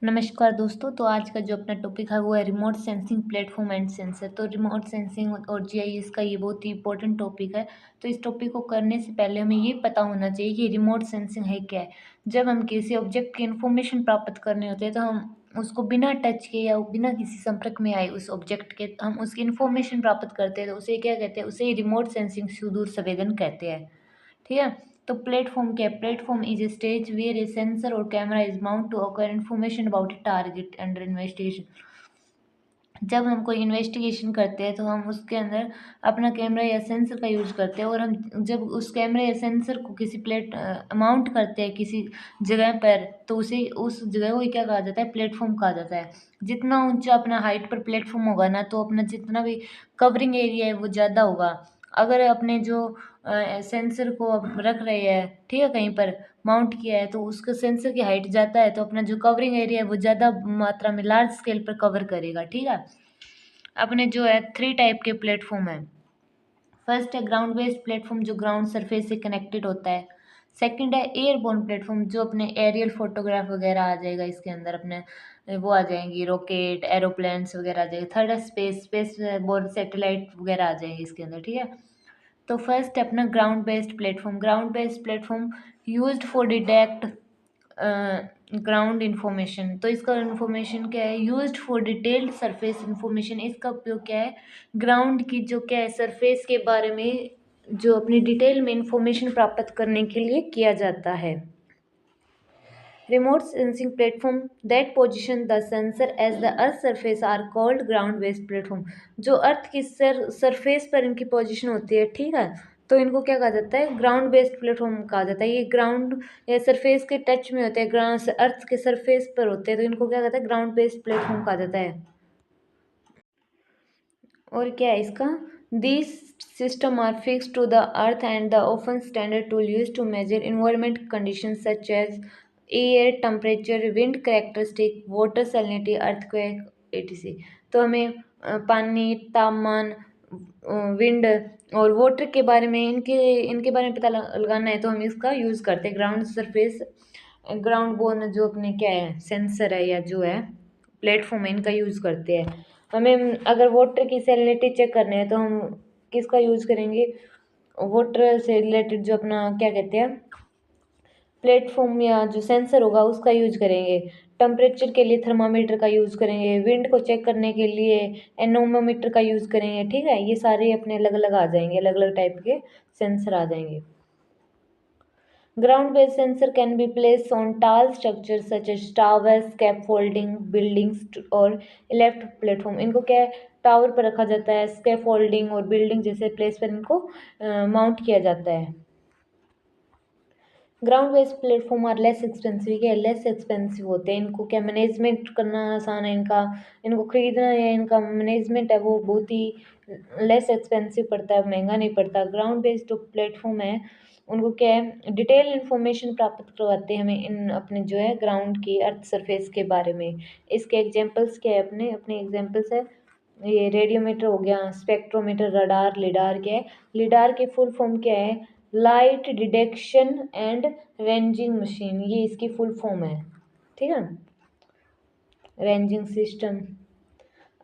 नमस्कार दोस्तों। तो आज का जो अपना टॉपिक है वो है remote sensing platform and sensor. तो रिमोट सेंसिंग और जीआईएस का ये बहुत ही इंपॉर्टेंट टॉपिक है। तो इस टॉपिक को करने से पहले हमें ये पता होना चाहिए कि रिमोट सेंसिंग है क्या है। जब हम किसी ऑब्जेक्ट की इन्फॉर्मेशन प्राप्त करने होते हैं तो हम उसको बिना टच के या बिना किसी संपर्क में आए उस ऑब्जेक्ट के हम उसकी इन्फॉर्मेशन प्राप्त करते हैं, तो उसे क्या कहते हैं, उसे रिमोट सेंसिंग सुदूर संवेदन कहते हैं। ठीक है। तो प्लेटफॉर्म क्या है? Platform is a stage where a sensor और camera is mount to acquire information about a target under investigation. जब हम कोई इन्वेस्टिगेशन करते हैं तो हम उसके अंदर अपना कैमरा या सेंसर का यूज करते हैं, और हम जब उस कैमरे या सेंसर को किसी प्लेट माउंट करते हैं किसी जगह पर, तो उसे उस जगह को क्या कहा जाता है? प्लेटफॉर्म कहा जाता है। जितना ऊंचा अपना हाइट पर प्लेटफॉर्म होगा ना, तो अपना जितना भी कवरिंग एरिया है वो ज़्यादा होगा। अगर अपने जो सेंसर को अब रख रहे हैं, ठीक है, कहीं पर माउंट किया है, तो उसका सेंसर की हाइट ज़्यादा है तो अपना जो कवरिंग एरिया है वो ज़्यादा मात्रा में लार्ज स्केल पर कवर करेगा। ठीक है। अपने जो है 3 टाइप के प्लेटफॉर्म है। फर्स्ट है ग्राउंड बेस्ड प्लेटफॉर्म जो ग्राउंड सरफेस से कनेक्टेड होता है। सेकंड है एयरबोर्न प्लेटफॉर्म जो अपने एरियल फोटोग्राफ वगैरह आ जाएगा इसके अंदर, अपने वो आ जाएंगी रॉकेट एरोप्लेन्स वगैरह आ जाएगी। थर्ड है स्पेस बोर्न सैटेलाइट वगैरह आ जाएंगे इसके अंदर। ठीक है। तो फर्स्ट है अपना ground based platform used for detect ground information. तो इसका इंफॉर्मेशन क्या है? Used for detailed surface information. इसका उपयोग क्या है? ग्राउंड की जो क्या है सरफेस के बारे में जो अपनी डिटेल में इंफॉर्मेशन प्राप्त करने के लिए किया जाता है। Remote sensing platform that position the sensor as the earth surface are called ground based platform। जो अर्थ की सरफेस पर इनकी पोजीशन होती है, ठीक है, तो इनको क्या कहा जाता है? ग्राउंड बेस्ड प्लेटफॉर्म कहा जाता है। ये ग्राउंड या सरफेस के टच में होते हैं, ग्राउंड अर्थ के सरफेस पर होते हैं, तो इनको क्या कहता है? ग्राउंड बेस्ड प्लेटफॉर्म कहा जाता है। और क्या है इसका? This system are fix to the earth and the often standard tool use to measure environment condition such as air temperature wind characteristic water salinity earthquake etc. तो हमें पानी तापमान विंड और वाटर के बारे में इनके इनके बारे में पता लगाना है, तो हम इसका यूज़ करते हैं। ग्राउंड सरफेस ग्राउंड बोन जो अपने क्या है सेंसर है या जो है प्लेटफॉर्म है, इनका यूज़ करते हैं। हमें अगर वाटर की सैलिनिटी चेक करनी है तो हम किसका यूज़ करेंगे? वाटर से रिलेटेड जो अपना क्या कहते हैं प्लेटफॉर्म या जो सेंसर होगा उसका यूज करेंगे। टेम्परेचर के लिए थर्मामीटर का यूज़ करेंगे। विंड को चेक करने के लिए एनोमोमीटर का यूज़ करेंगे। ठीक है, ये सारे अपने अलग अलग आ जाएंगे, अलग अलग टाइप के सेंसर आ जाएंगे। Ground based sensor can be placed on tall structures such as towers, scaffolding, buildings और left platform। इनको क्या है? टावर पर रखा जाता है, स्कैफोल्डिंग और बिल्डिंग जैसे प्लेस पर इनको माउंट किया जाता है। Ground based platform are less expensive. क्या लेस एक्सपेंसिव होते हैं? इनको क्या मैनेजमेंट करना आसान है, इनका इनको खरीदना या इनका मैनेजमेंट है वो बहुत ही लेस एक्सपेंसिव पड़ता है, महंगा नहीं पड़ता। ग्राउंड बेस्ड जो प्लेटफॉर्म है उनको क्या है? डिटेल इन्फॉर्मेशन प्राप्त करवाते हैं हमें इन अपने जो है ग्राउंड की अर्थ सरफेस के बारे में। इसके एग्जांपल्स क्या है? अपने अपने एग्जांपल्स है ये रेडियोमीटर हो गया, स्पेक्ट्रोमीटर, रडार, लिडार। क्या है? लिडार की फुल फॉर्म क्या है? Light detection and ranging machine, ये इसकी फुल फॉर्म है। ठीक है, रेंजिंग सिस्टम।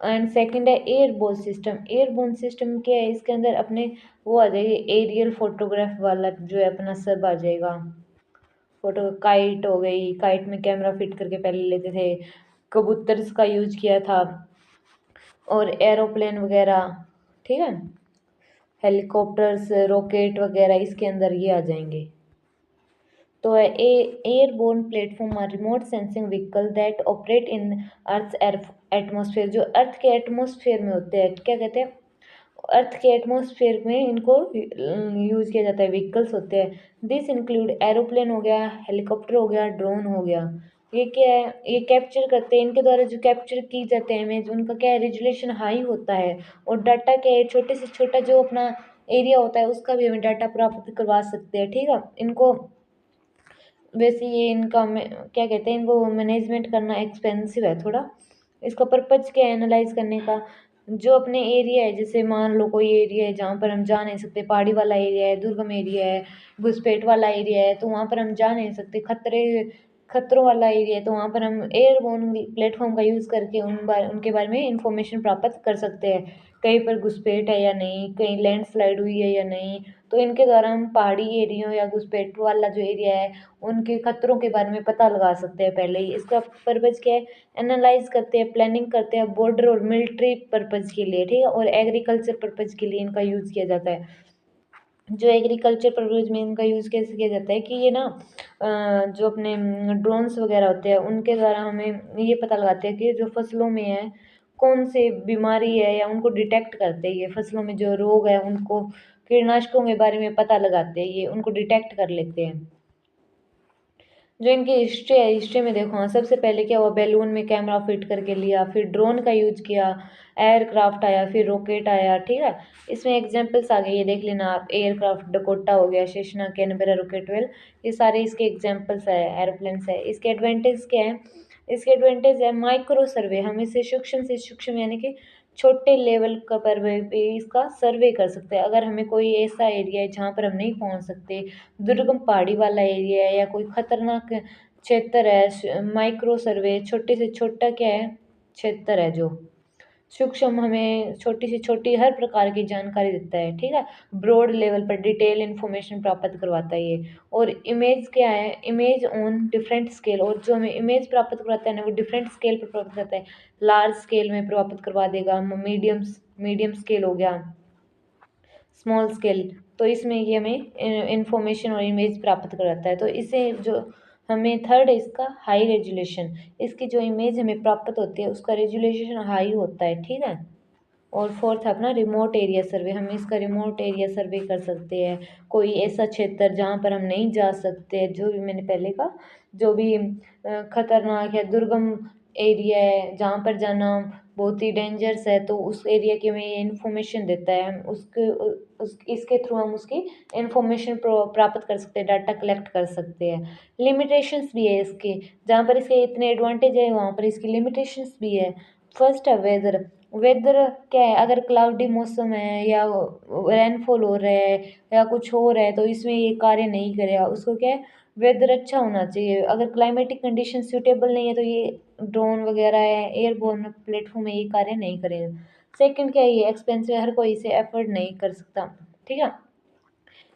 एंड सेकंड है एयरबोर्न सिस्टम। एयरबोर्न सिस्टम क्या है? इसके अंदर अपने वो आ जाएगी एरियल फोटोग्राफ वाला जो है अपना सब आ जाएगा। फोटो काइट हो गई, काइट में कैमरा फिट करके पहले लेते थे, कबूतर का यूज किया था, और एरोप्लेन वगैरह। ठीक है, हेलीकॉप्टर्स रॉकेट वगैरह इसके अंदर ये आ जाएंगे। तो airborne platform are remote sensing vehicle that operate in earth atmosphere. जो अर्थ के एटमोसफेयर में होते हैं, क्या कहते हैं? अर्थ के एटमोसफेयर में इनको यूज़ किया जाता है, व्हीकल्स होते हैं। दिस इंक्लूड एरोप्लेन हो गया, हेलीकॉप्टर हो गया, ड्रोन हो गया। ये क्या है? ये कैप्चर करते हैं, इनके द्वारा जो कैप्चर की जाते हैं इमेज उनका क्या है? रेजोल्यूशन हाई होता है, और डाटा के छोटे से छोटा जो अपना एरिया होता है उसका भी हमें डाटा प्राप्त करवा सकते हैं। ठीक है, इनको वैसे ये इनका क्या कहते हैं, इनको मैनेजमेंट करना एक्सपेंसिव है थोड़ा। इसका पर्पज क्या है एनालाइज करने का? जो अपने एरिया है, जैसे मान लो कोई एरिया है जहाँ पर हम जा नहीं सकते, पहाड़ी वाला एरिया है, दुर्गम एरिया है, घुसपैठ वाला एरिया है, तो वहाँ पर हम जा नहीं सकते, खतरे खतरों वाला एरिया है तो वहाँ पर हम एयरबोर्न प्लेटफॉर्म का यूज़ करके उनके बारे में इंफॉर्मेशन प्राप्त कर सकते हैं। कहीं पर घुसपैठ है या नहीं, कहीं लैंडस्लाइड हुई है या नहीं, तो इनके द्वारा हम पहाड़ी एरियो या घुसपैठ वाला जो एरिया है उनके खतरों के बारे में पता लगा सकते हैं पहले ही। इसका पर्पज़ क्या है, एनालाइज करते हैं, प्लानिंग करते हैं बॉर्डर और मिलिट्री पर्पज़ के लिए, ठीक है, और एग्रीकल्चर पर्पज़ के लिए इनका यूज़ किया जाता है। जो एग्रीकल्चर पर्पज़ में इनका यूज़ कैसे किया जाता है कि ये ना जो अपने ड्रोन्स वगैरह होते हैं उनके द्वारा हमें ये पता लगाते हैं कि जो फसलों में है कौन सी बीमारी है, या उनको डिटेक्ट करते हैं। ये फसलों में जो रोग है उनको कीटनाशकों के बारे में पता लगाते हैं, ये उनको डिटेक्ट कर लेते हैं। जो इनकी हिस्ट्री है, हिस्ट्री में देखो हाँ, सबसे पहले क्या हुआ, बैलून में कैमरा फिट करके लिया, फिर ड्रोन का यूज किया, एयरक्राफ्ट आया, फिर रॉकेट आया, ठीक है। इसमें एग्जांपल्स आ गए, ये देख लेना आप, एयरक्राफ्ट डकोटा हो गया, सेशना, कैनबेरा, रॉकेट वेल, ये सारे इसके एग्जांपल्स है, एरोप्लेन्स है। इसके एडवांटेज क्या है, इसके एडवांटेज है माइक्रो सर्वे, हम इसे सूक्ष्म से सूक्ष्म यानी कि छोटे लेवल का पर भी इसका सर्वे कर सकते हैं। अगर हमें कोई ऐसा एरिया है जहाँ पर हम नहीं पहुँच सकते, दुर्गम पहाड़ी वाला एरिया है या कोई खतरनाक क्षेत्र है, माइक्रो सर्वे छोटे से छोटा क्या है, क्षेत्र है जो सूक्ष्म, हमें छोटी से छोटी हर प्रकार की जानकारी देता है, ठीक है। ब्रॉड लेवल पर डिटेल इन्फॉर्मेशन प्राप्त करवाता है ये। और इमेज क्या है, इमेज ऑन डिफरेंट स्केल, और जो हमें इमेज प्राप्त करवाता है ना वो डिफरेंट स्केल पर प्राप्त करता है। लार्ज स्केल में प्राप्त करवा देगा, मीडियम स्केल हो गया, स्मॉल स्केल, तो इसमें ये हमें इंफॉर्मेशन और इमेज प्राप्त कराता है। तो इसे जो हमें थर्ड है इसका हाई रेजोल्यूशन, इसकी जो इमेज हमें प्राप्त होती है उसका रेजोल्यूशन हाई होता है, ठीक है। और फोर्थ है अपना रिमोट एरिया सर्वे, हम इसका रिमोट एरिया सर्वे कर सकते हैं, कोई ऐसा क्षेत्र जहाँ पर हम नहीं जा सकते, जो भी मैंने पहले कहा, जो भी खतरनाक है, दुर्गम एरिया है जहाँ पर जाना बहुत ही डेंजरस है, तो उस एरिया की हमें ये इन्फॉर्मेशन देता है। हम इसके थ्रू हम उसकी इन्फॉर्मेशन प्राप्त कर सकते हैं, डाटा कलेक्ट कर सकते हैं। लिमिटेशंस भी है इसके, जहाँ पर इसके इतने एडवांटेज है वहाँ पर इसकी लिमिटेशंस भी है। फर्स्ट है वेदर, वेदर क्या है, अगर क्लाउडी मौसम है या रेनफॉल हो रहा है या कुछ हो रहा है तो इसमें ये कार्य नहीं करेगा। उसको क्या है, वेदर अच्छा होना चाहिए। अगर क्लाइमेटिक कंडीशन सूटेबल नहीं है तो ये ड्रोन वगैरह है, एयरबोर्न प्लेटफॉर्म में ये कार्य नहीं करेगा। सेकंड क्या है, ये एक्सपेंसिव है, हर कोई इसे अफोर्ड नहीं कर सकता, ठीक है,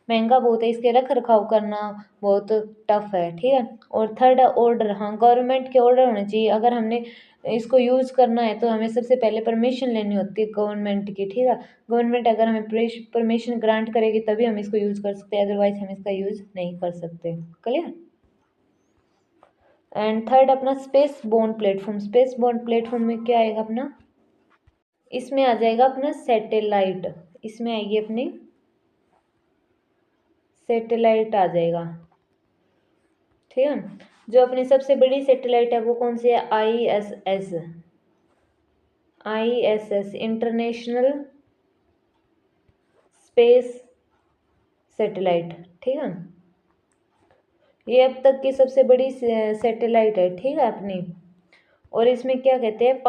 महंगा बहुत है, इसके रख रखाव करना बहुत टफ है, ठीक है। और थर्ड है ऑर्डर, हाँ, गवर्नमेंट के ऑर्डर होने चाहिए। अगर हमने इसको यूज़ करना है तो हमें सबसे पहले परमिशन लेनी होती है गवर्नमेंट की, ठीक है। गवर्नमेंट अगर हमें परमिशन ग्रांट करेगी तभी हम इसको यूज़ कर सकते हैं, अदरवाइज हम इसका यूज़ नहीं कर सकते, क्लियर। एंड थर्ड अपना space borne platform, space borne platform में क्या आएगा अपना, इसमें आ जाएगा अपना सैटेलाइट, इसमें आएगी अपनी सैटेलाइट आ जाएगा, ठीक है। जो अपनी सबसे बड़ी सैटेलाइट है वो कौन सी है, आईएसएस इंटरनेशनल स्पेस सैटेलाइट, ठीक है। ये अब तक की सबसे बड़ी सैटेलाइट है, ठीक है अपनी। और इसमें क्या कहते हैं,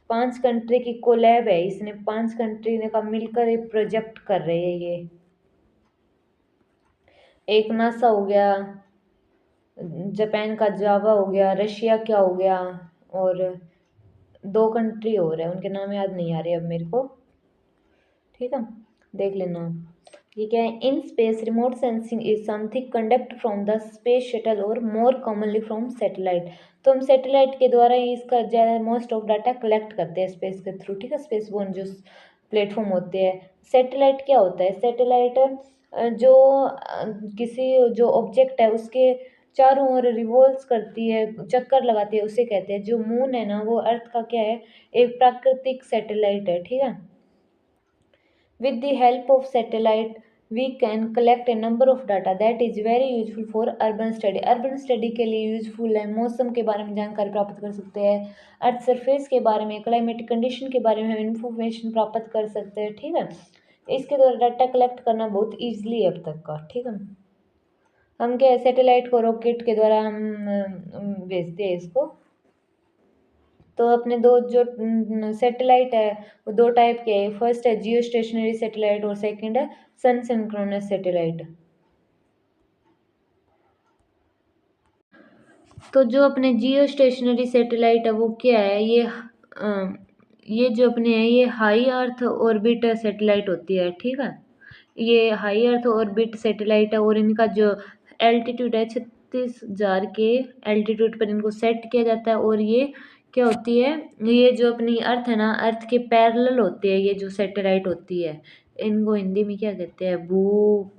पांच कंट्री की कोलैब है, इसने 5 कंट्री ने का मिलकर एक प्रोजेक्ट कर रहे हैं ये। एक नासा हो गया, जापान का जावा हो गया, रशिया क्या हो गया, और 2 कंट्री और है, उनके नाम याद नहीं आ रहे अब मेरे को, ठीक है, देख लेना। ये क्या है, in space remote sensing is something conduct from the space shuttle और मोर कॉमनली फ्रॉम सैटेलाइट। तो हम सैटेलाइट के द्वारा ही इसका ज़्यादा मोस्ट ऑफ डाटा कलेक्ट करते हैं स्पेस के थ्रू, ठीक है। स्पेस बोर्न जो प्लेटफॉर्म होते हैं, सैटेलाइट क्या होता है, सैटेलाइट जो किसी जो ऑब्जेक्ट है उसके चारों ओर रिवॉल्व करती है, चक्कर लगाती है, उसे कहते हैं। जो मून है ना वो अर्थ का क्या है, एक प्राकृतिक सैटेलाइट है, ठीक है। With the help of satellite, we can collect a number of data that is very useful for urban study. Urban study के लिए यूजफुल है, मौसम के बारे में जानकारी प्राप्त कर सकते हैं, अर्थ सरफेस के बारे में, क्लाइमेटिक कंडीशन के बारे में हम इंफॉर्मेशन प्राप्त कर सकते हैं, ठीक है। इसके द्वारा डाटा कलेक्ट करना बहुत ईजिली है अब तक का, ठीक है। हम क्या सैटेलाइट को रॉकेट के द्वारा हम भेजते हैं इसको। तो अपने दो जो सैटेलाइट है वो 2 टाइप के हैं, फर्स्ट है जियो स्टेशनरी सैटेलाइट और सेकंड है सन सिंक्रोनस सैटेलाइट। तो जो अपने जियो स्टेशनरी सैटेलाइट है वो क्या है, ये जो अपने है ये हाई अर्थ ऑर्बिट सैटेलाइट होती है, ठीक है। ये हाई अर्थ ऑर्बिट सैटेलाइट है और इनका जो एल्टीट्यूड है 36,000 के एल्टीट्यूड पर इनको सेट किया जाता है। और ये क्या होती है, ये जो अपनी अर्थ है ना, अर्थ के पैरेलल होती है ये जो सैटेलाइट होती है। इनको हिंदी में क्या कहते हैं, भू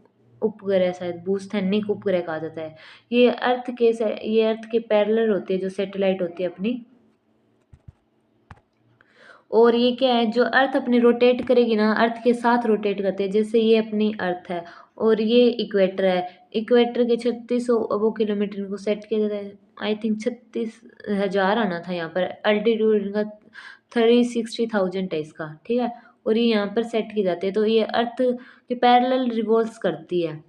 उपग्रह, शायद भूस्थैनिक उपग्रह कहा जाता है। ये अर्थ के पैरेलल होती है जो सैटेलाइट होती है अपनी। और ये क्या है, जो अर्थ अपनी रोटेट करेगी ना, अर्थ के साथ रोटेट करते हैं। जैसे ये अपनी अर्थ है और ये इक्वेटर है, इक्वेटर के 3600 अबो किलोमीटर इनको सेट किया जाता है। आई थिंक 36,000 आना था यहाँ पर, अल्टीट्यूड इनका 360,000 है इसका, ठीक है। और ये यहाँ पर सेट की जाती है, तो ये अर्थ के पैरेलल रिवॉल्व करती है।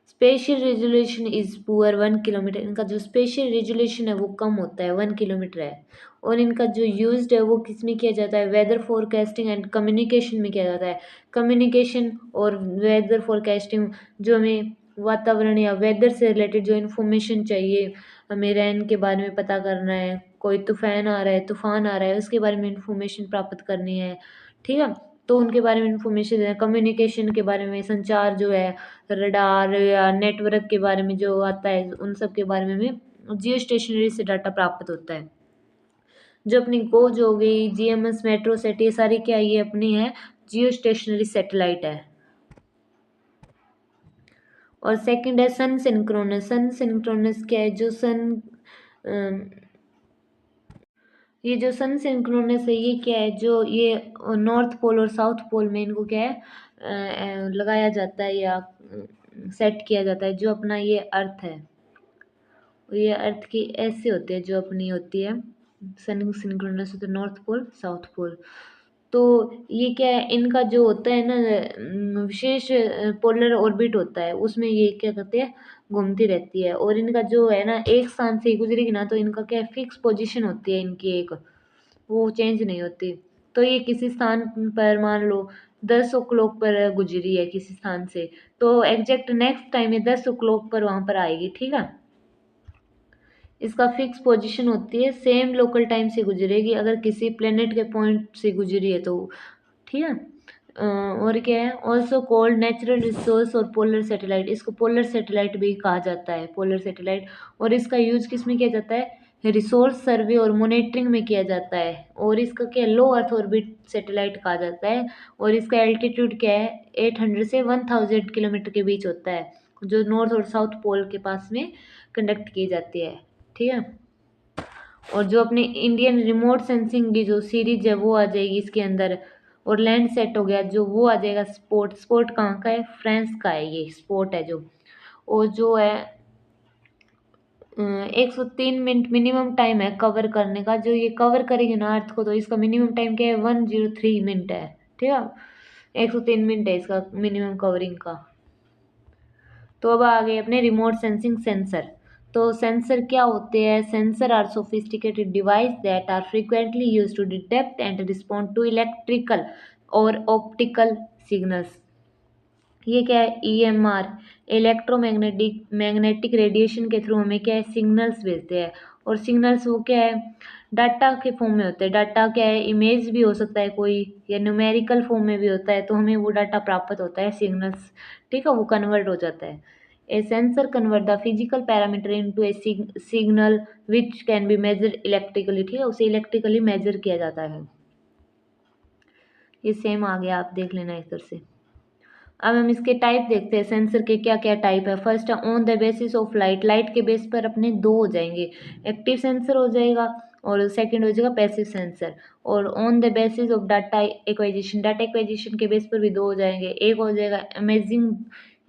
Spatial resolution is poor 1 kilometre, इनका जो स्पेशियल रेजोल्यूशन है वो कम होता है, 1 किलोमीटर है। और इनका जो यूज्ड है वो किस में किया जाता है, वेदर फोरकास्टिंग एंड कम्युनिकेशन में किया जाता है। कम्युनिकेशन और वेदर फोरकास्टिंग, जो हमें वातावरण या वेदर से रिलेटेड जो इन्फॉर्मेशन चाहिए, हमें रैन के बारे में पता करना है, कोई तूफान आ रहा है उसके बारे में इंफॉर्मेशन प्राप्त करनी है, ठीक है। तो उनके बारे में इंफॉर्मेशन देना, कम्युनिकेशन के बारे में, संचार जो है, रडार या नेटवर्क के बारे में जो आता है, उन सब के बारे में हमें जियो स्टेशनरी से डाटा प्राप्त होता है। जो अपनी गोज हो गई, जीएमएस, मेट्रोसेट, ये सारी क्या, ये अपनी है जियो स्टेशनरी सैटेलाइट है। और सेकंड है सन सिंक्रोनस। सन सिंक्रोनस क्या है, ये जो सन सिंक्रोनस है ये क्या है, जो ये नॉर्थ पोल और साउथ पोल में इनको क्या है लगाया जाता है या सेट किया जाता है। जो अपना ये अर्थ है, ये अर्थ की ऐसे होते हैं जो अपनी होती है सन सिंक्रोनस होता है, नॉर्थ पोल साउथ पोल। तो ये क्या है, इनका जो होता है ना विशेष पोलर ऑर्बिट होता है, उसमें ये क्या करते हैं, घूमती रहती है। और इनका जो है ना, एक स्थान से ही गुजरेगी ना, तो इनका क्या फिक्स पोजीशन होती है इनकी, एक वो चेंज नहीं होती। तो ये किसी स्थान पर मान लो 10 o'clock पर गुजरी है किसी स्थान से, तो एग्जैक्ट नेक्स्ट टाइम ये 10 o'clock पर वहां पर आएगी, ठीक है। इसका फिक्स पोजीशन होती है, सेम लोकल टाइम से गुजरेगी अगर किसी प्लेनेट के पॉइंट से गुजरी है तो, ठीक है। और क्या है, ऑल्सो कॉल्ड नेचुरल रिसोर्स और पोलर सैटेलाइट, इसको पोलर सैटेलाइट भी कहा जाता है, पोलर सैटेलाइट। और इसका यूज किस में किया जाता है, रिसोर्स सर्वे और मॉनिटरिंग में किया जाता है। और इसका क्या, लो अर्थ ऑर्बिट सैटेलाइट कहा जाता है। और इसका एल्टीट्यूड क्या है, 800 से 1000 किलोमीटर के बीच होता है, जो नॉर्थ और साउथ पोल के पास में कंडक्ट की जाती है, ठीक है। और जो अपनी इंडियन रिमोट सेंसिंग की जो सीरीज है वो आ जाएगी इसके अंदर। और लैंड सेट हो गया जो, वो आ जाएगा स्पोर्ट। स्पोर्ट कहाँ का है, फ्रांस का है, ये स्पोर्ट है जो। और जो है 103 मिनट मिनिमम टाइम है कवर करने का, जो ये कवर करेगी ना अर्थ को, तो इसका मिनिमम टाइम क्या है, 103 मिनट है, ठीक है। 103 मिनट है इसका मिनिमम कवरिंग का। तो अब आ गए अपने रिमोट सेंसिंग सेंसर। तो सेंसर क्या होते हैं, sensor are sophisticated device that are frequently use to detect and respond to electrical or optical signals. ये क्या है, EMR, मैग्नेटिक रेडिएशन के थ्रू हमें क्या है, सिग्नल्स भेजते हैं। और सिग्नल्स वो क्या है, डाटा के फॉर्म में होते हैं। डाटा क्या है, इमेज भी हो सकता है कोई, या न्यूमेरिकल फॉर्म में भी होता है, तो हमें वो डाटा प्राप्त होता है, सिग्नल्स, ठीक है, वो कन्वर्ट हो जाता है। A sensor convert the physical parameter into a signal which can be measure electrically, ठीक है, उसे इलेक्ट्रिकली मेजर किया जाता है। ये सेम आ गया, आप देख लेना इस तरह से। अब हम इसके टाइप देखते हैं, सेंसर के क्या क्या टाइप है। फर्स्ट है on the basis of light, light के बेस पर अपने दो हो जाएंगे, एक्टिव सेंसर हो जाएगा और सेकंड हो जाएगा पैसिव सेंसर। और on the basis of data acquisition, data acquisition के बेस पर भी दो हो जाएंगे, एक हो जाएगा इमेजिंग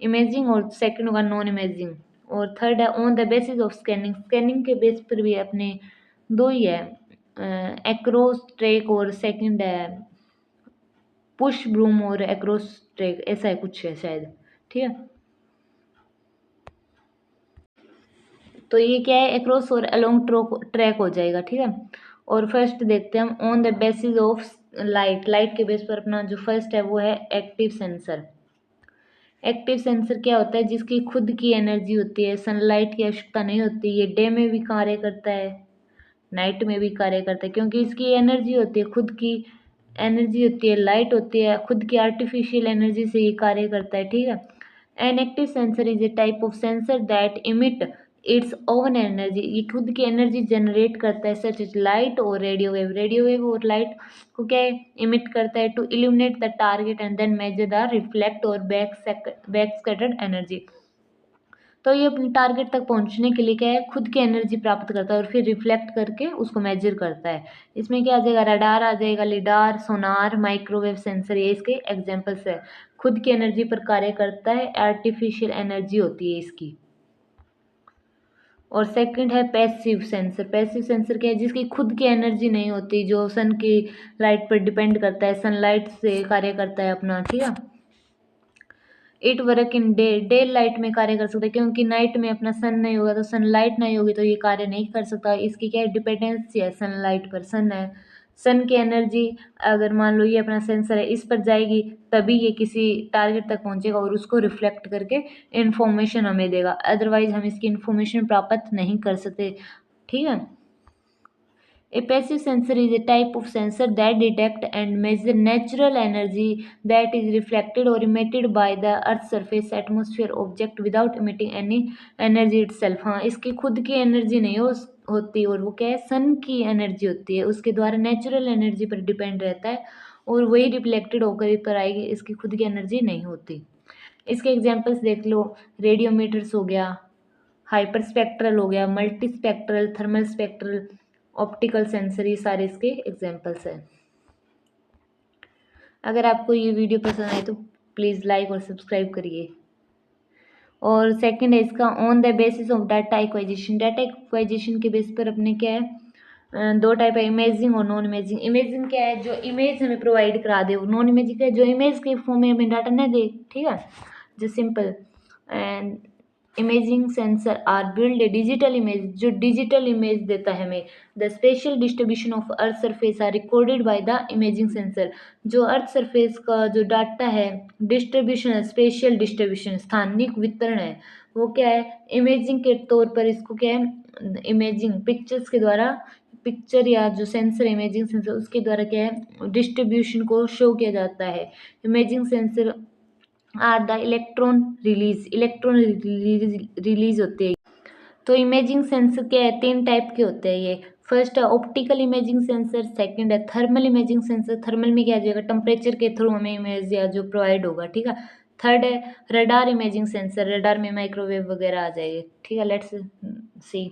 इमेजिंग और सेकंड होगा नॉन इमेजिंग। और थर्ड है on the basis of scanning, scanning के बेस पर भी अपने दो ही है, एक्रोस ट्रैक और सेकंड है पुश ब्रूम और एक्रोस ट्रैक, ऐसा है कुछ है शायद, ठीक है। तो ये क्या है, एक्रोस और अलोंग ट्रैक हो जाएगा, ठीक है। और फर्स्ट देखते हैं हम on the basis of light, light के बेस पर अपना जो फर्स्ट है वो है एक्टिव सेंसर। एक्टिव सेंसर क्या होता है? जिसकी खुद की एनर्जी होती है, सनलाइट की आवश्यकता नहीं होती, ये डे में भी कार्य करता है, नाइट में भी कार्य करता है, क्योंकि इसकी एनर्जी होती है, खुद की एनर्जी होती है, लाइट होती है, खुद की आर्टिफिशियल एनर्जी से ये कार्य करता है, ठीक है। An active sensor is a type of sensor that emit its own energy, ये खुद की एनर्जी जनरेट करता है, such is light or radio wave और लाइट को क्या इमिट करता है to illuminate the target and then measure the reflect or back scattered energy. तो ये अपने टारगेट तक पहुंचने के लिए क्या है, खुद की एनर्जी प्राप्त करता है और फिर रिफ्लेक्ट करके उसको मेजर करता है। इसमें क्या आ जाएगा? रडार आ जाएगा, लिडार, सोनार, माइक्रोवेव सेंसर, ये इसके एग्जांपल्स है। खुद की एनर्जी पर कार्य करता है, आर्टिफिशियल एनर्जी होती है इसकी। और सेकंड है पैसिव सेंसर। पैसिव सेंसर क्या है? जिसकी खुद की एनर्जी नहीं होती, जो सन की लाइट पर डिपेंड करता है, सनलाइट से कार्य करता है अपना, ठीक है। It work in day light में कार्य कर सकता है, क्योंकि नाइट में अपना सन नहीं होगा, तो सनलाइट नहीं होगी तो ये कार्य नहीं कर सकता। इसकी क्या डिपेंडेंसी है? सनलाइट पर। सन है, सन की एनर्जी अगर मान लो ये अपना सेंसर है, इस पर जाएगी तभी ये किसी टारगेट तक पहुंचेगा और उसको रिफ्लेक्ट करके इन्फॉर्मेशन हमें देगा, अदरवाइज हम इसकी इन्फॉर्मेशन प्राप्त नहीं कर सकते, ठीक है। A passive sensor is a type of sensor that detect and measure natural energy that is reflected or emitted by the Earth's surface, atmosphere, object without emitting any energy itself। हाँ, इसकी खुद की एनर्जी नहीं होती और वो क्या है? सन की एनर्जी होती है, उसके द्वारा नेचुरल एनर्जी पर डिपेंड रहता है और वही रिफ्लेक्टेड होकर इस पर आएगी, इसकी खुद की एनर्जी नहीं होती। इसके एग्जाम्पल्स देख लो, रेडियोमीटर्स हो गया, हाइपर स्पेक्ट्रल हो गया, multi spectral, thermal spectral, optical sensor, ये सारे इसके एग्जाम्पल्स हैं। अगर आपको ये वीडियो पसंद आए तो प्लीज़ लाइक और सब्सक्राइब करिए। और सेकंड है इसका on the basis of data एक्वाइजिशन। Data एक्वाइजिशन के बेस पर अपने क्या है, दो टाइप है, इमेजिंग और नॉन इमेजिंग। इमेजिंग क्या है? जो इमेज हमें प्रोवाइड करा दे। नॉन इमेजिंग क्या है? जो इमेज के फॉर्म में हमें डाटा न दे, ठीक है, जो simple. And imaging sensor are build a digital image, जो डिजिटल इमेज देता है हमें। The special distribution of earth surface are recorded by the imaging sensor. जो अर्थ सरफेस का जो डाटा है, डिस्ट्रीब्यूशन है, स्पेशल डिस्ट्रीब्यूशन, स्थानिक वितरण है, वो क्या है? इमेजिंग के तौर पर इसको क्या है? इमेजिंग पिक्चर्स के द्वारा, पिक्चर या जो सेंसर इमेजिंग सेंसर उसके द्वारा क्या है? डिस्ट्रीब्यूशन को शो किया जाता है। Imaging sensor are the electron release होते हैं। तो इमेजिंग सेंसर क्या है? तीन टाइप के होते हैं ये। फर्स्ट है ऑप्टिकल इमेजिंग सेंसर, सेकंड है थर्मल इमेजिंग सेंसर, थर्मल में क्या आ जाएगा? टेम्परेचर के थ्रू हमें इमेज या जो प्रोवाइड होगा, ठीक है। थर्ड है रडार इमेजिंग सेंसर, रडार में माइक्रोवेव वगैरह आ जाएगी, ठीक है। Let's see.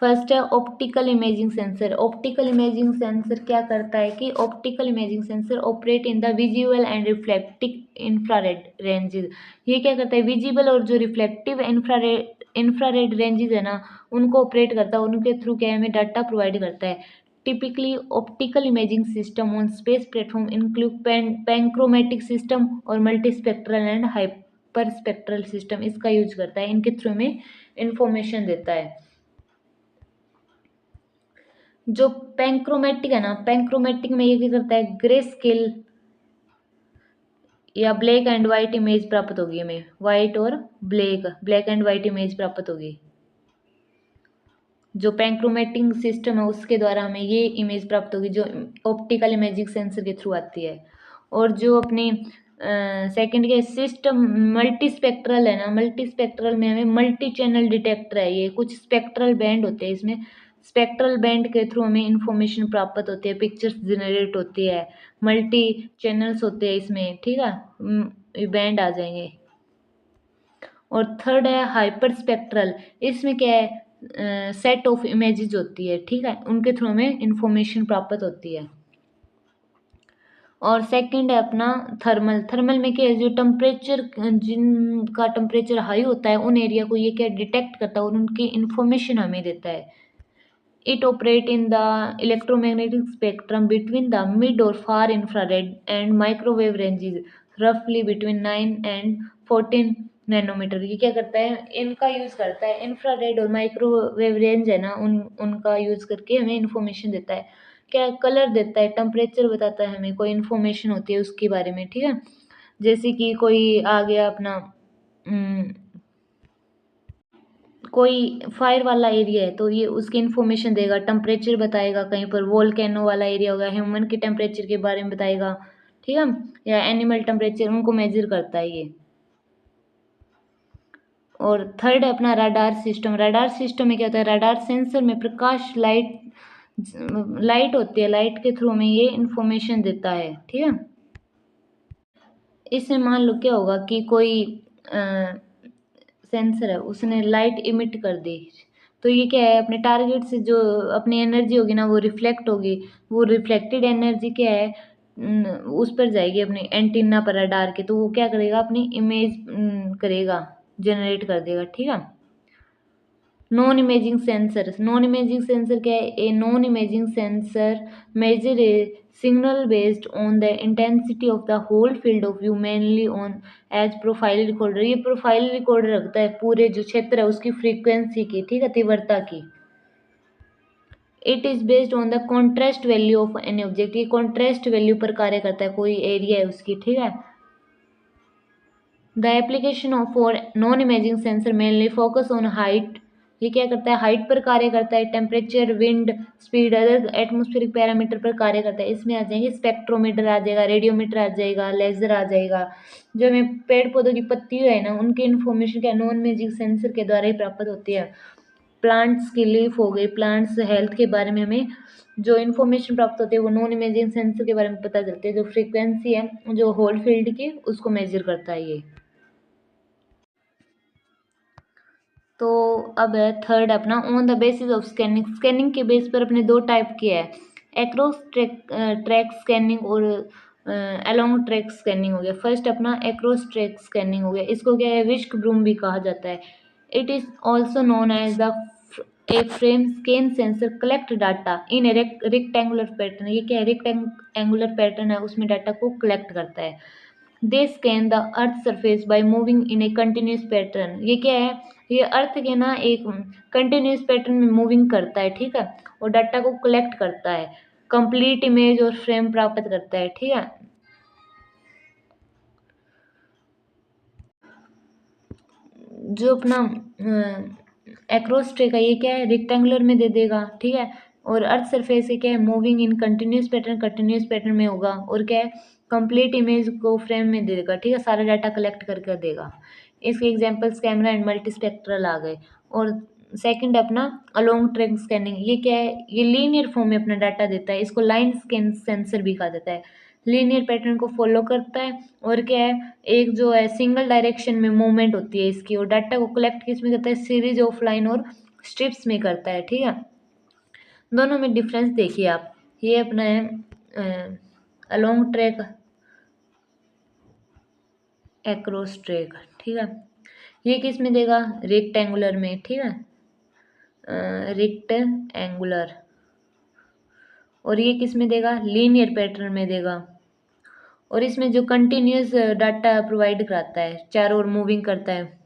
फर्स्ट है optical imaging sensor. Optical imaging sensor क्या करता है कि optical imaging sensor operate in the visual and reflective infrared ranges. ये क्या करता है? विजिबल और जो रिफ्लेक्टिव इंफ्रारेड रेंजेस है ना, उनको ऑपरेट करता है, उनके थ्रू क्या है? हमें डाटा प्रोवाइड करता है। Typically optical imaging system on space platform include panchromatic system और multi spectral and hyper spectral system, इसका यूज करता है, इनके थ्रू हमें इंफॉर्मेशन देता है। जो पैंक्रोमेटिक है ना, पैंक्रोमेटिक में ये क्या करता है? ग्रे स्केल या ब्लैक एंड वाइट इमेज प्राप्त होगी हमें, वाइट और ब्लैक एंड वाइट इमेज प्राप्त होगी। जो पैंक्रोमेटिक सिस्टम है उसके द्वारा हमें ये इमेज प्राप्त होगी, जो ऑप्टिकल इमेजिंग सेंसर के थ्रू आती है। और जो अपनी सेकंड के सिस्टम मल्टी स्पेक्ट्रल है ना, मल्टी स्पेक्ट्रल में हमें मल्टी चैनल डिटेक्टर है, ये कुछ स्पेक्ट्रल बैंड होते हैं इसमें, स्पेक्ट्रल बैंड के थ्रू हमें इंफॉर्मेशन प्राप्त होती है, पिक्चर्स जनरेट होती है, मल्टी चैनल्स होते हैं इसमें, ठीक है, बैंड आ जाएंगे। और थर्ड है हाइपर स्पेक्ट्रल, इसमें क्या है? सेट ऑफ इमेजेस होती है, ठीक है, उनके थ्रू हमें इंफॉर्मेशन प्राप्त होती है। और सेकंड है अपना थर्मल। थर्मल में क्या है? जो टेम्परेचर, जिनका टेम्परेचर हाई होता है उन एरिया को ये क्या डिटेक्ट करता है और उनकी इंफॉर्मेशन हमें देता है। It operate in the electromagnetic spectrum between the mid और फार इंफ्रारेड एंड माइक्रोवेव रेंजेस रफली बिटवीन 9 एंड 14 नैनोमीटर। ये क्या करता है? इनका यूज करता है, इंफ्रारेड और माइक्रोवेव रेंज है ना, उनका यूज करके हमें इंफॉर्मेशन देता है। क्या कलर देता है, टेम्परेचर बताता है हमें, कोई इन्फॉर्मेशन होती है उसके बारे में, ठीक है। जैसे कि कोई आ गया अपना कोई फायर वाला एरिया है तो ये उसकी इन्फॉर्मेशन देगा, टेम्परेचर बताएगा, कहीं पर वोल्केनो वाला एरिया होगा ह्यूमन के टेम्परेचर के बारे में बताएगा, ठीक है, या एनिमल टेम्परेचर उनको मेजर करता है ये। और थर्ड है अपना रडार सिस्टम। रडार सिस्टम में क्या होता है, रडार सेंसर में प्रकाश लाइट होती है, लाइट के थ्रू में ये इन्फॉर्मेशन देता है, ठीक है। इसमें मान लो क्या होगा कि कोई सेंसर है उसने लाइट इमिट कर दी, तो ये क्या है, अपने टारगेट से जो अपनी एनर्जी होगी ना वो रिफ्लेक्ट होगी, वो रिफ्लेक्टेड एनर्जी क्या है उस पर जाएगी अपने एंटीना पर रडार के, तो वो क्या करेगा अपनी इमेज करेगा, जनरेट कर देगा, ठीक है। Non imaging sensor, non imaging sensor क्या है, a non imaging sensor measure a signal based on the intensity of the whole field of view mainly on as profile recorder. ये प्रोफाइल रिकॉर्डर रखता है पूरे जो क्षेत्र है उसकी फ्रीक्वेंसी की, ठीक है, तीव्रता की। It is based on the contrast value of any object, ये कॉन्ट्रास्ट वैल्यू पर कार्य करता है, कोई एरिया है उसकी, ठीक है। The application of for non imaging sensor mainly focus on height, ये क्या करता है, हाइट पर कार्य करता है, temperature, wind speed, other atmospheric parameter पर कार्य करता है। इसमें आ जाएंगे स्पेक्ट्रोमीटर आ जाएगा, रेडियोमीटर आ जाएगा, लेजर आ जाएगा। जो हमें पेड़ पौधों की पत्ती है ना उनकी इन्फॉर्मेशन क्या नॉन इमेजिंग सेंसर के द्वारा ही प्राप्त होती है। प्लांट्स की लीफ हो गई, प्लांट्स हेल्थ के बारे में हमें जो इन्फॉर्मेशन प्राप्त होती है वो नॉन इमेजिंग सेंसर के बारे में पता चलती है। जो फ्रीक्वेंसी है जो होल फील्ड की उसको मेजर करता है ये। तो अब है थर्ड अपना on the basis of scanning, scanning के बेस पर अपने दो टाइप की है, एक्रोस ट्रैक स्कैनिंग और अलोंग ट्रैक स्कैनिंग हो गया। फर्स्ट अपना एक्रोस ट्रैक स्कैनिंग हो गया, इसको क्या है विस्क ब्रूम भी कहा जाता है। It is also known as the a frame scan sensor collect data in rectangular pattern, ये क्या है रेक्टेंगुलर पैटर्न है उसमें डाटा को कलेक्ट करता है। They scan the earth surface by moving in a continuous pattern, ये क्या है, ये अर्थ के ना एक कंटिन्यूस पैटर्न में मूविंग करता है, ठीक है, और डाटा को कलेक्ट करता है, कंप्लीट इमेज और फ्रेम प्राप्त करता है, ठीक है। जो अपना एक्रोस ट्रे का ये क्या है रेक्टेंगुलर में दे देगा, ठीक है, और अर्थ सरफेस से क्या है मूविंग इन कंटिन्यूस पैटर्न में होगा, और क्या है कंप्लीट इमेज को फ्रेम में दे देगा, ठीक है, सारा डाटा कलेक्ट करके देगा। इसके एग्जांपल्स कैमरा एंड मल्टीस्पेक्ट्रल आ गए। और सेकंड अपना अलोंग ट्रैक स्कैनिंग, ये क्या है, ये लीनियर फॉर्म में अपना डाटा देता है, इसको लाइन स्कैन सेंसर भी कहा जाता है, लीनियर पैटर्न को फॉलो करता है, और क्या है एक जो है सिंगल डायरेक्शन में मूवमेंट होती है इसकी, और डाटा को कलेक्ट किस में करता है सीरीज ऑफ लाइन और स्ट्रिप्स में करता है, ठीक है। दोनों में डिफरेंस देखिए आप, ये अपना है अलोंग ट्रैक, एक्रोस ट्रैक, ठीक है, ये किस में देगा रेक्टेंगुलर में, ठीक है, रेक्टेंगुलर, और ये किस में देगा लीनियर पैटर्न में देगा, और इसमें जो कंटिन्यूस डाटा प्रोवाइड कराता है चारों ओर मूविंग करता है,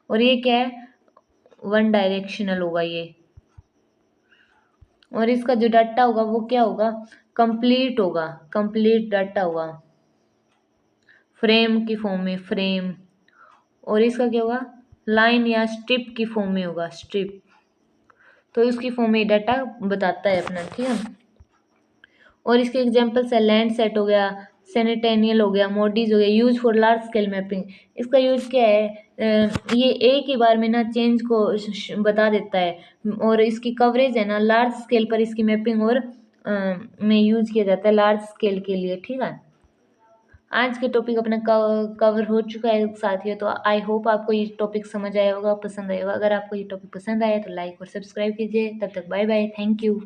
और ये क्या है वन डायरेक्शनल होगा ये, और इसका जो डाटा होगा वो क्या होगा कंप्लीट होगा, कंप्लीट डाटा होगा फ्रेम की फॉर्म में, फ्रेम, और इसका क्या होगा लाइन या स्ट्रिप की फॉर्म में होगा, स्ट्रिप, तो इसकी फॉर्म में डाटा बताता है अपना, ठीक है। और इसके एग्जांपल्स है लैंड सेट हो गया, सेनेटेनियल हो गया, मोडीज हो गया, use for large scale mapping. इसका यूज क्या है ये एक ही बार में ना चेंज को बता देता है, और इसकी कवरेज है ना लार्ज स्केल पर इसकी मैपिंग और में यूज किया जाता है लार्ज स्केल के लिए, ठीक है। आज के टॉपिक अपना कवर हो चुका है साथियों, तो आई होप आपको ये टॉपिक समझ आया होगा, पसंद आया होगा। अगर आपको ये टॉपिक पसंद आया तो लाइक और सब्सक्राइब कीजिए। तब तक बाय बाय, थैंक यू।